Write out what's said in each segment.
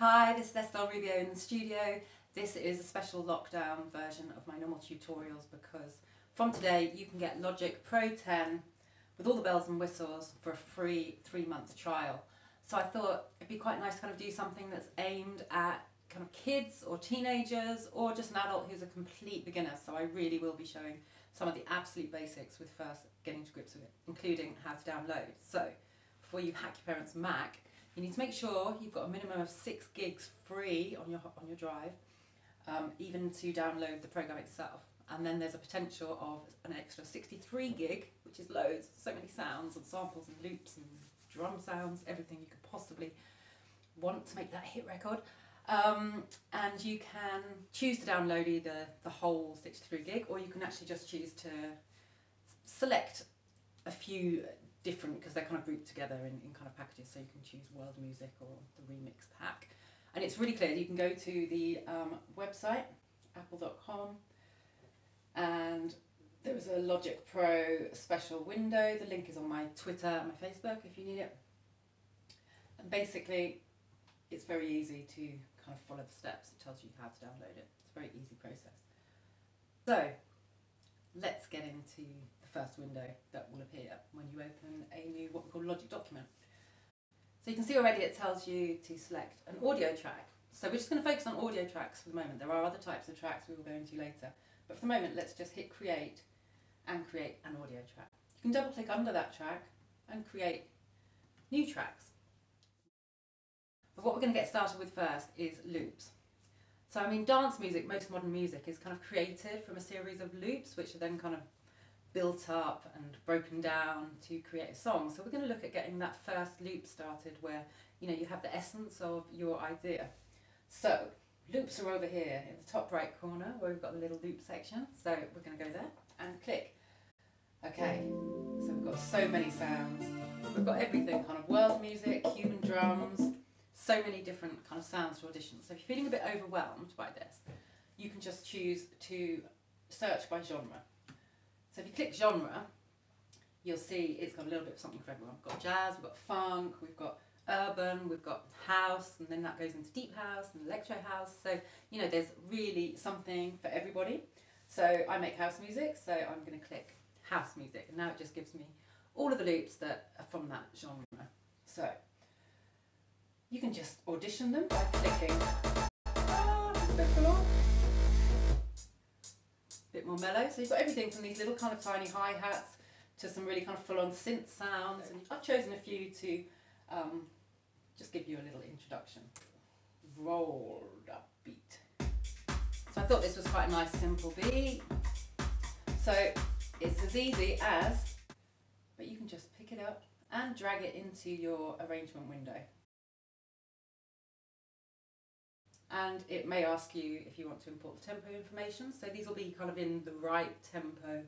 Hi, this is Estelle Rubio in the studio. This is a special lockdown version of my normal tutorials because from today you can get Logic Pro 10 with all the bells and whistles for a free 3-month trial. So I thought it'd be quite nice to kind of do something that's aimed at kind of kids or teenagers or just an adult who's a complete beginner. So I really will be showing some of the absolute basics with first getting to grips with it, including how to download. So before you hack your parents' Mac, you need to make sure you've got a minimum of 6 gigs free on your drive, even to download the program itself. And then there's a potential of an extra 63 gig, which is loads, so many sounds and samples and loops and drum sounds, everything you could possibly want to make that hit record. And you can choose to download either the whole 63 gig, or you can actually just choose to select a few different, because they're kind of grouped together in kind of packages, so you can choose world music or the remix pack. And it's really clear. You can go to the website, apple.com, and there is a Logic Pro special window. The link is on my Twitter and my Facebook if you need it. And basically, it's very easy to kind of follow the steps. It tells you how to download it. It's a very easy process. So let's get into the first window that will appear when you open a new, what we call Logic document. So you can see already it tells you to select an audio track. So we're just going to focus on audio tracks for the moment. There are other types of tracks we will go into later. But for the moment, let's just hit create and create an audio track. You can double click under that track and create new tracks. But what we're going to get started with first is loops. So I mean, dance music, most modern music, is kind of created from a series of loops which are then kind of built up and broken down to create a song. So we're going to look at getting that first loop started where, you know, you have the essence of your idea. So loops are over here in the top right corner where we've got the little loop section. So we're going to go there and click. Okay, so we've got so many sounds. We've got everything, kind of world music, human drums, so many different kind of sounds to audition. So if you're feeling a bit overwhelmed by this, you can just choose to search by genre. So if you click genre, you'll see it's got a little bit of something for everyone. We've got jazz, we've got funk, we've got urban, we've got house, and then that goes into deep house and electro house. So, you know, there's really something for everybody. So I make house music, so I'm going to click house music, and now it just gives me all of the loops that are from that genre. So you can just audition them by clicking. It's a bit full on. Bit more mellow. So you've got everything from these little kind of tiny hi-hats to some really kind of full-on synth sounds, and I've chosen a few to just give you a little introduction. Rolled up beat. So I thought this was quite a nice simple beat. So it's as easy as, but you can just pick it up and drag it into your arrangement window. And it may ask you if you want to import the tempo information. So these will be kind of in the right tempo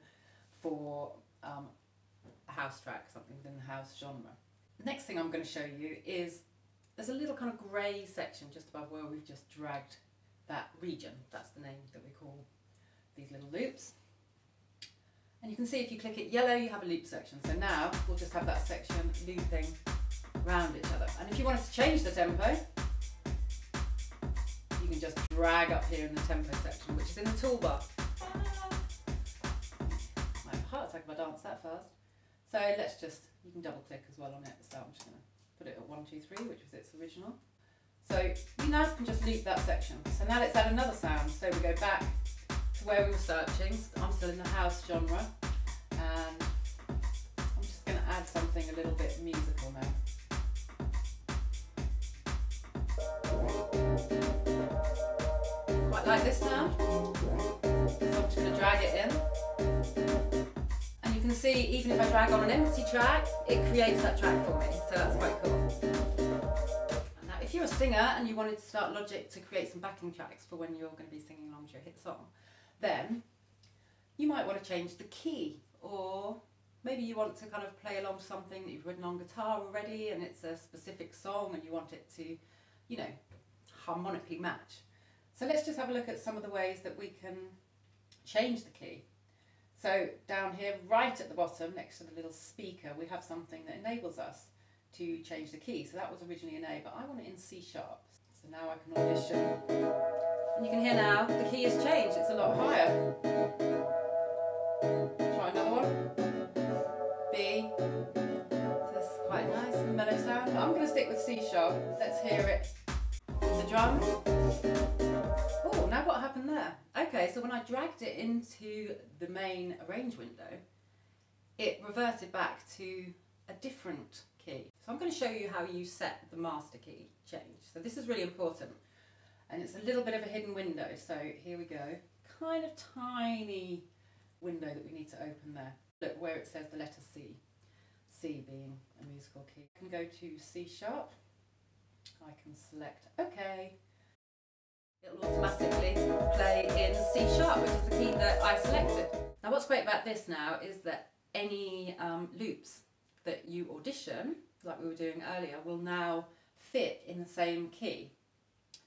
for a house track, something within the house genre. The next thing I'm going to show you is there's a little kind of grey section just above where we've just dragged that region. That's the name that we call these little loops. And you can see if you click it yellow, you have a loop section. So now we'll just have that section looping around each other. And if you wanted to change the tempo, you can just drag up here in the tempo section, which is in the toolbar. Might have a heart attack if I dance that fast. So let's just, you can double click as well on it. So I'm just going to put it at 1, 2, 3, which was its original. So you now can just loop that section. So now let's add another sound. So we go back to where we were searching. I'm still in the house genre, and I'm just going to add something a little bit musical now. Quite like this sound. So I'm just going to drag it in. And you can see, even if I drag on an empty track, it creates that track for me. So that's quite cool. And now if you're a singer and you wanted to start Logic to create some backing tracks for when you're going to be singing along to your hit song, then you might want to change the key, or maybe you want to kind of play along to something that you've written on guitar already and it's a specific song and you want it to, you know, harmonically match. So let's just have a look at some of the ways that we can change the key. So down here, right at the bottom, next to the little speaker, we have something that enables us to change the key. So that was originally an A, but I want it in C sharp. So now I can audition. And you can hear now the key has changed, it's a lot higher. Try another one. B. This is quite nice and mellow sound. I'm going to stick with C sharp. Let's hear it. The drums. Oh, now what happened there? Okay, so when I dragged it into the main arrange window, it reverted back to a different key. So I'm going to show you how you set the master key change. So this is really important, and it's a little bit of a hidden window. So here we go. Kind of tiny window that we need to open there. Look where it says the letter C. C being a musical key. I can go to C sharp. I can select OK. It'll automatically play in C sharp, which is the key that I selected. Now what's great about this now is that any loops that you audition, like we were doing earlier, will now fit in the same key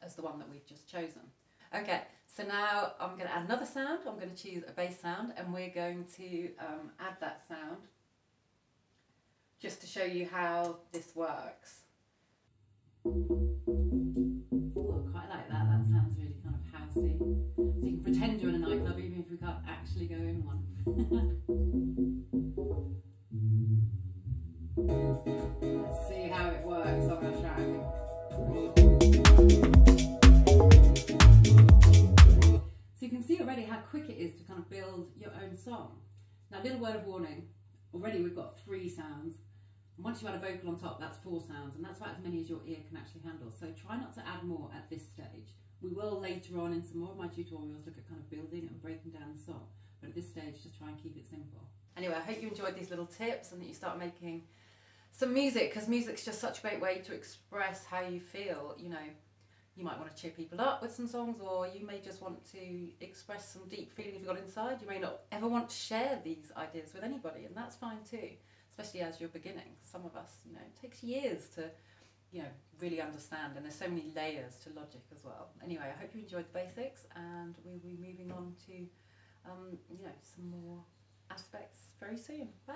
as the one that we've just chosen. Okay, so now I'm going to add another sound. I'm going to choose a bass sound, and we're going to add that sound just to show you how this works. Oh, I quite like that. That sounds really kind of housey. So you can pretend you're in a nightclub even if we can't actually go in one. Let's see how it works on our track. So you can see already how quick it is to kind of build your own song. Now, a little word of warning. Already we've got 3 sounds. And once you add a vocal on top, that's 4 sounds, and that's about as many as your ear can actually handle. So try not to add more at this stage. We will later on in some more of my tutorials look at kind of building and breaking down the song. But at this stage, just try and keep it simple. Anyway, I hope you enjoyed these little tips and that you start making some music, because music's just such a great way to express how you feel. You know, you might want to cheer people up with some songs, or you may just want to express some deep feeling you've got inside. You may not ever want to share these ideas with anybody, and that's fine too, especially as you're beginning. Some of us, you know, it takes years to, you know, really understand, and there's so many layers to Logic as well. Anyway, I hope you enjoyed the basics, and we'll be moving on to, you know, some more aspects very soon. Bye!